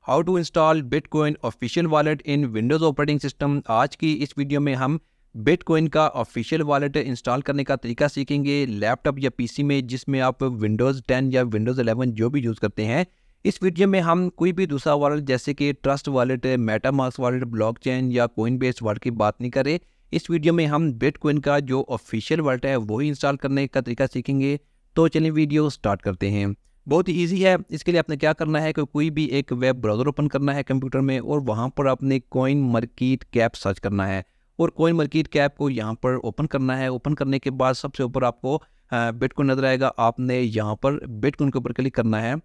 How to install Bitcoin official wallet in Windows operating system. आज की इस video में हम बिटकॉइन का ऑफिशियल वॉलेट इंस्टॉल करने का तरीका सीखेंगे लैपटॉप या पीसी में जिसमें आप विंडोज़ 10 या विंडोज़ 11 जो भी यूज़ करते हैं। इस वीडियो में हम कोई भी दूसरा वॉलेट जैसे कि trust wallet, MetaMask wallet, blockchain या कोइन बेस्ड वॉलेट की बात नहीं करें। इस वीडियो में हम बिटकॉइन का जो ऑफिशियल वॉलेट है वही इंस्टॉल करने का तरीका सीखेंगे। तो चलिए वीडियो स्टार्ट करते हैं। बहुत ही ईजी है। इसके लिए आपने क्या करना है कि कोई भी एक वेब ब्राउज़र ओपन करना है कंप्यूटर में और वहाँ पर आपने कॉइन मार्केट कैप सर्च करना है और कॉइन मार्केट कैप को यहाँ पर ओपन करना है। ओपन करने के बाद सबसे ऊपर आपको बिटकॉइन नजर आएगा। आपने यहाँ पर बिटकॉइन के ऊपर क्लिक करना है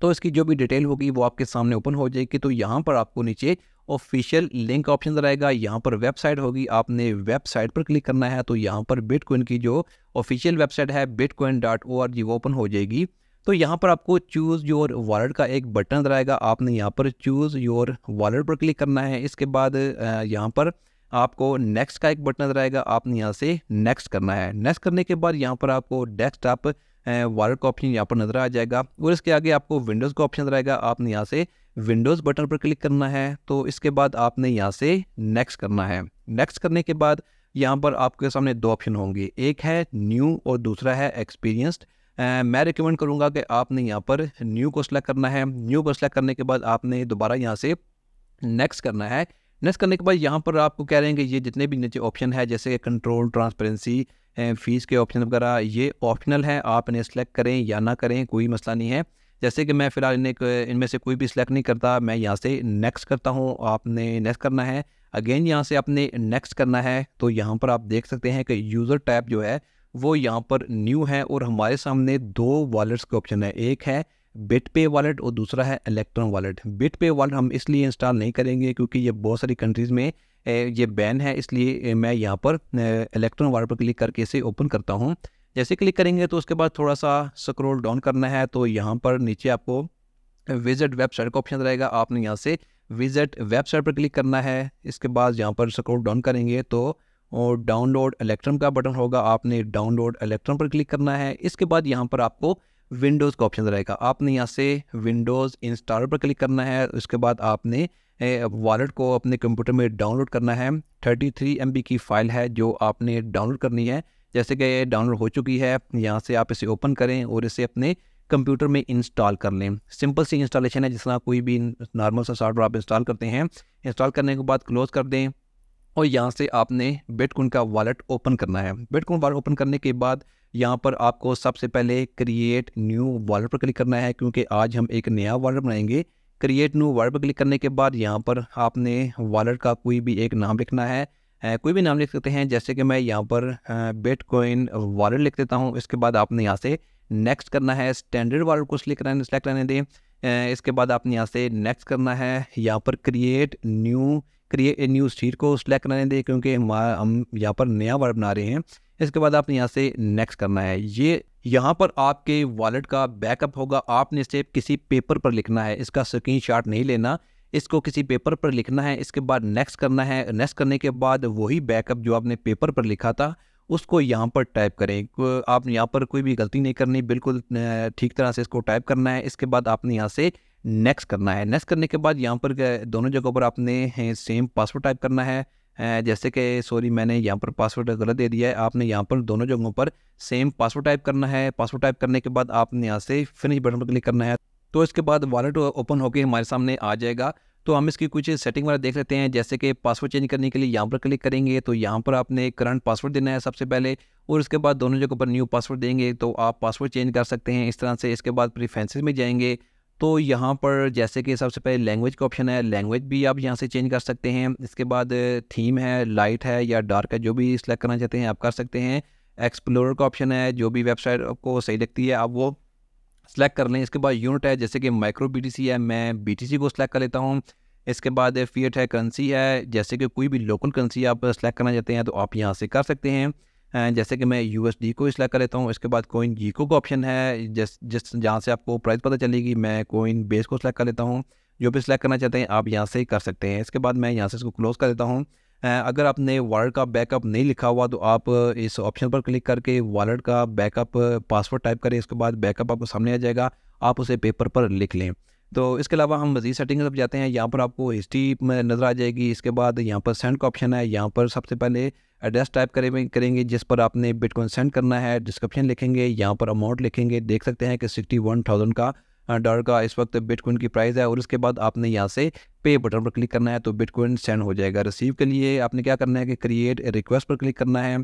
तो इसकी जो भी डिटेल होगी वो आपके सामने ओपन हो जाएगी। तो यहाँ पर आपको नीचे ऑफिशियल लिंक ऑप्शन नजर आएगा। यहाँ पर वेबसाइट होगी, आपने वेबसाइट पर क्लिक करना है। तो यहाँ पर बिटकॉइन की जो ऑफिशियल वेबसाइट है bitcoin.org वो ओपन हो जाएगी। तो यहाँ पर आपको चूज़ योर वॉलेट का एक बटन नजर आएगा। आपने यहाँ पर चूज़ योर वॉलेट पर क्लिक करना है। इसके बाद यहाँ पर आपको नेक्स्ट का एक बटन नजर आएगा। आपने यहाँ से नेक्स्ट करना है। नेक्स्ट करने के बाद यहाँ पर आपको डेस्कटॉप वॉलेट का ऑप्शन यहाँ पर नजर आ जाएगा और इसके आगे आपको विंडोज़ का ऑप्शन नजर आएगा। आपने यहाँ से विंडोज़ बटन पर क्लिक करना है। तो इसके बाद आपने यहाँ से नेक्स्ट करना है। नेक्स्ट करने के बाद यहाँ पर आपके सामने दो ऑप्शन होंगे, एक है न्यू और दूसरा है एक्सपीरियंस्ड। मैं रिकमेंड करूँगा कि आपने यहाँ पर न्यू को सिलेक्ट करना है। न्यू को सिलेक्ट करने के बाद आपने दोबारा यहाँ से नेक्स्ट करना है। नेक्स्ट करने के बाद यहाँ पर आपको कह रहे हैं कि ये जितने भी नीचे ऑप्शन है जैसे कंट्रोल, ट्रांसपेरेंसी, फीस के ऑप्शन वगैरह ये ऑप्शनल है। आप इन्हें सेलेक्ट करें या ना करें कोई मसला नहीं है। जैसे कि मैं फ़िलहाल इनमें से कोई भी सिलेक्ट नहीं करता, मैं यहाँ से नेक्स्ट करता हूँ। आपने नेक्स्ट करना है। अगेन यहाँ से आपने नेक्स्ट करना है। तो यहाँ पर आप देख सकते हैं कि यूज़र टैब जो है वो यहाँ पर न्यू है और हमारे सामने दो वॉलेट्स के ऑप्शन है, एक है बिटपे वॉलेट और दूसरा है इलेक्ट्रॉन वॉलेट। बिटपे वॉलेट हम इसलिए इंस्टॉल नहीं करेंगे क्योंकि ये बहुत सारी कंट्रीज़ में ये बैन है, इसलिए मैं यहाँ पर इलेक्ट्रॉन वॉलेट पर क्लिक करके इसे ओपन करता हूँ। जैसे क्लिक करेंगे तो उसके बाद थोड़ा सा स्क्रॉल डाउन करना है। तो यहाँ पर नीचे आपको विजिट वेबसाइट का ऑप्शन रहेगा। आपने यहाँ से विजिट वेबसाइट पर क्लिक करना है। इसके बाद यहाँ पर स्क्रॉल डाउन करेंगे तो और डाउनलोड इलेक्ट्रॉन का बटन होगा। आपने डाउनलोड इलेक्ट्रॉन पर क्लिक करना है। इसके बाद यहाँ पर आपको विंडोज़ का ऑप्शन रहेगा। आपने यहाँ से विंडोज़ इंस्टॉलर पर क्लिक करना है। उसके बाद आपने वॉलेट को अपने कंप्यूटर में डाउनलोड करना है। 33 MB की फ़ाइल है जो आपने डाउनलोड करनी है। जैसे कि ये डाउनलोड हो चुकी है, यहाँ से आप इसे ओपन करें और इसे अपने कंप्यूटर में इंस्टॉल कर लें। सिंपल सी इंस्टॉलेशन है, जिस तरह कोई भी नॉर्मल सा सॉफ्टवेयर आप इंस्टॉल करते हैं। इंस्टॉल करने के बाद क्लोज़ कर दें और यहाँ से आपने बिटकॉइन का वॉलेट ओपन करना है। बिटकॉइन वॉलेट ओपन करने के बाद यहाँ पर आपको सबसे पहले क्रिएट न्यू वॉलेट पर क्लिक करना है क्योंकि आज हम एक नया वॉलेट बनाएंगे। क्रिएट न्यू वॉलेट पर क्लिक करने के बाद यहाँ पर आपने वॉलेट का कोई भी एक नाम लिखना है। कोई भी नाम लिख सकते हैं, जैसे कि मैं यहाँ पर बिटकॉइन वॉलेट लिख देता हूँ। इसके बाद आपने यहाँ से नेक्स्ट करना है। स्टैंडर्ड वॉलेट को सेलेक्ट करने दें। इसके बाद आपने यहाँ से नेक्स्ट करना है। यहाँ पर क्रिएट न्यू शीट को सिलेक्ट करने दें क्योंकि हम यहाँ पर नया वॉलेट बना रहे हैं। इसके बाद आपने यहाँ से नेक्स्ट करना है। ये यहाँ पर आपके वॉलेट का बैकअप होगा। आपने इसे किसी पेपर पर लिखना है, इसका स्क्रीनशॉट नहीं लेना, इसको किसी पेपर पर लिखना है। इसके बाद नेक्स्ट करना है। नेक्स्ट करने के बाद वही बैकअप जो आपने पेपर पर लिखा था उसको यहाँ पर टाइप करें। आप यहाँ पर कोई भी गलती नहीं करनी, बिल्कुल ठीक तरह से इसको टाइप करना है। इसके बाद आपने यहाँ से नेक्स्ट करना है। नेक्स्ट करने के बाद यहाँ पर दोनों जगहों पर आपने सेम पासवर्ड टाइप करना है। जैसे कि सॉरी मैंने यहाँ पर पासवर्ड गलत दे दिया है। आपने यहाँ पर दोनों जगहों पर सेम पासवर्ड टाइप करना है। पासवर्ड टाइप करने के बाद आपने यहाँ से फिनिश बटन पर क्लिक करना है। तो इसके बाद वॉलेट ओपन होकर हमारे सामने आ जाएगा। तो हम इसकी कुछ सेटिंग वगैरह देख लेते हैं। जैसे कि पासवर्ड चेंज करने के लिए यहाँ पर क्लिक करेंगे तो यहाँ पर आपने करंट पासवर्ड देना है सबसे पहले और उसके बाद दोनों जगहों पर न्यू पासवर्ड देंगे तो आप पासवर्ड चेंज कर सकते हैं इस तरह से। इसके बाद प्रेफरेंसेस में जाएंगे तो यहाँ पर जैसे कि सबसे पहले लैंग्वेज का ऑप्शन है, लैंग्वेज भी आप यहाँ से चेंज कर सकते हैं। इसके बाद थीम है, लाइट है या डार्क है, जो भी सिलेक्ट करना चाहते हैं आप कर सकते हैं। एक्सप्लोरर का ऑप्शन है, जो भी वेबसाइट आपको सही लगती है आप वो सिलेक्ट कर लें। इसके बाद यूनिट है, जैसे कि माइक्रो BTC है, मैं BTC को सिलेक्ट कर लेता हूँ। इसके बाद फिएट है, करेंसी है, जैसे कि कोई भी लोकल करेंसी आप सिलेक्ट करना चाहते हैं तो आप यहाँ से कर सकते हैं। जैसे कि मैं USD को सिलेक्ट कर लेता हूँ। इसके बाद कोइन जीको का ऑप्शन है, जिस जहाँ से आपको प्राइस पता चलेगी। मैं कोइन बेस को सिलेक्ट कर लेता हूँ। जो भी सिलेक्ट करना चाहते हैं आप यहाँ से कर सकते हैं। इसके बाद मैं यहाँ से इसको क्लोज़ कर देता हूँ। अगर आपने वॉलेट का बैकअप नहीं लिखा हुआ तो आप इस ऑप्शन पर क्लिक करके वॉलेट का बैकअप पासवर्ड टाइप करें। इसके बाद बैकअप आपको सामने आ जाएगा, आप उसे पेपर पर लिख लें। तो इसके अलावा हम मज़ीद सेटिंग तरफ जाते हैं। यहाँ पर आपको हिस्ट्री में नज़र आ जाएगी। इसके बाद यहाँ पर सेंड का ऑप्शन है। यहाँ पर सबसे पहले एड्रेस टाइप करेंगे जिस पर आपने बिटकॉइन सेंड करना है। डिस्क्रिप्शन लिखेंगे, यहाँ पर अमाउंट लिखेंगे। देख सकते हैं कि 61,000 का डॉलर का इस वक्त बिटकॉइन की प्राइस है। और उसके बाद आपने यहाँ से पे बटन पर क्लिक करना है तो बिटकॉइन सेंड हो जाएगा। रिसीव के लिए आपने क्या करना है कि क्रिएट रिक्वेस्ट पर क्लिक करना है।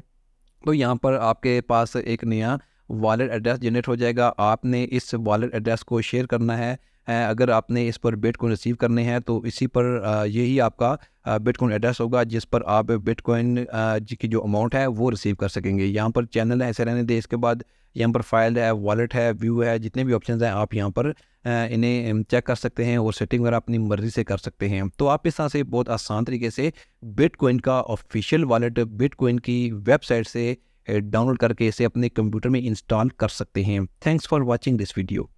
तो यहाँ पर आपके पास एक नया वॉलेट एड्रेस जनरेट हो जाएगा। आपने इस वॉलेट एड्रेस को शेयर करना है। अगर आपने इस पर बिटकॉइन रिसीव करने हैं तो इसी पर यही आपका बिटकॉइन एड्रेस होगा जिस पर आप बिटकॉइन की जो अमाउंट है वो रिसीव कर सकेंगे। यहाँ पर चैनल है ऐसे रहने दें। इसके बाद यहाँ पर फाइल है, वॉलेट है, व्यू है, जितने भी ऑप्शन हैं आप यहाँ पर इन्हें चेक कर सकते हैं और सेटिंग वगैरह अपनी मर्ज़ी से कर सकते हैं। तो आप इस तरह से बहुत आसान तरीके से बिटकॉइन का ऑफिशियल वॉलेट बिटकॉइन की वेबसाइट से डाउनलोड करके इसे अपने कंप्यूटर में इंस्टॉल कर सकते हैं। Thanks for watching this video.